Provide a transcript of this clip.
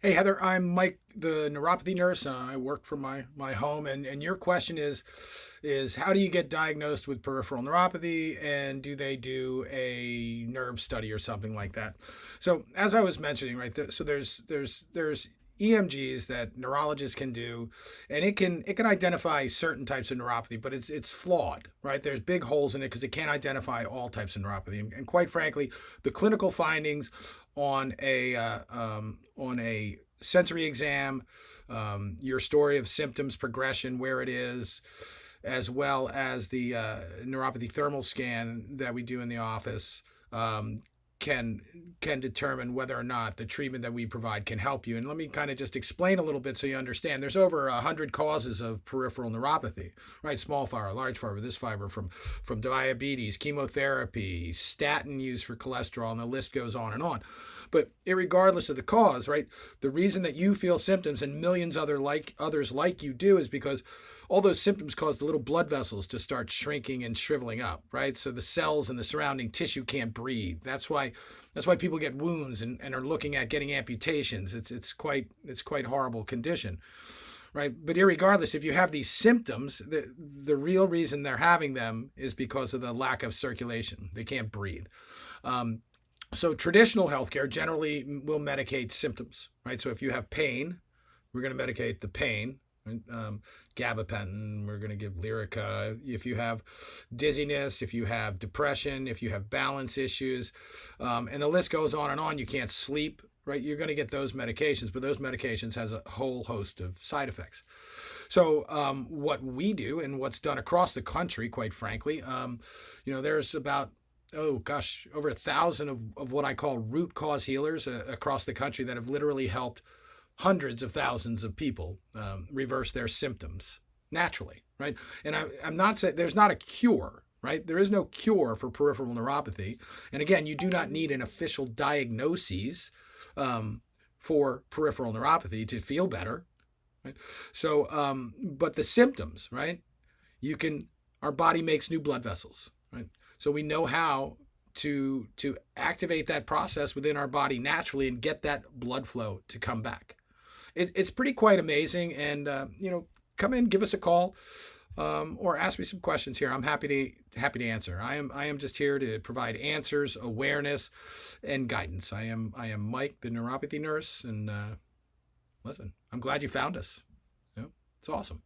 Hey Heather, I'm Mike, the neuropathy nurse. I work from my home, and your question is how do you get diagnosed with peripheral neuropathy, and do they do a nerve study or something like that? So as I was mentioning, right, so there's EMGs that neurologists can do, and it can identify certain types of neuropathy, but it's flawed, right? There's big holes in it because it can't identify all types of neuropathy, and quite frankly, the clinical findings on a sensory exam, your story of symptoms progression, where it is, as well as the neuropathy thermal scan that we do in the office, can can determine whether or not the treatment that we provide can help you. And let me kind of just explain a little bit so you understand. There's over 100 causes of peripheral neuropathy, right? Small fiber, large fiber, this fiber from diabetes, chemotherapy, statin use for cholesterol, and the list goes on and on. But regardless of the cause, right? The reason that you feel symptoms and millions others like you do is because all those symptoms cause the little blood vessels to start shrinking and shriveling up, right? So the cells and the surrounding tissue can't breathe. That's why people get wounds and are looking at getting amputations. It's quite horrible condition, right? But irregardless, if you have these symptoms, the real reason they're having them is because of the lack of circulation. They can't breathe. So traditional healthcare generally will medicate symptoms, right? So if you have pain, we're going to medicate the pain. Right? Gabapentin, we're going to give Lyrica. If you have dizziness, if you have depression, if you have balance issues, and the list goes on and on, you can't sleep, right? You're going to get those medications, but those medications has a whole host of side effects. So what we do and what's done across the country, quite frankly, there's about over 1,000 of what I call root cause healers across the country that have literally helped hundreds of thousands of people reverse their symptoms naturally, right? And I'm not saying there's not a cure, right? There is no cure for peripheral neuropathy. And again, you do not need an official diagnosis for peripheral neuropathy to feel better, right? So, but the symptoms, right? Our body makes new blood vessels, right? So we know how to activate that process within our body naturally and get that blood flow to come back. It's pretty quite amazing. And come in, give us a call, or ask me some questions here. I'm happy to answer. I am just here to provide answers, awareness, and guidance. I am Mike, the neuropathy nurse, and listen, I'm glad you found us. It's awesome.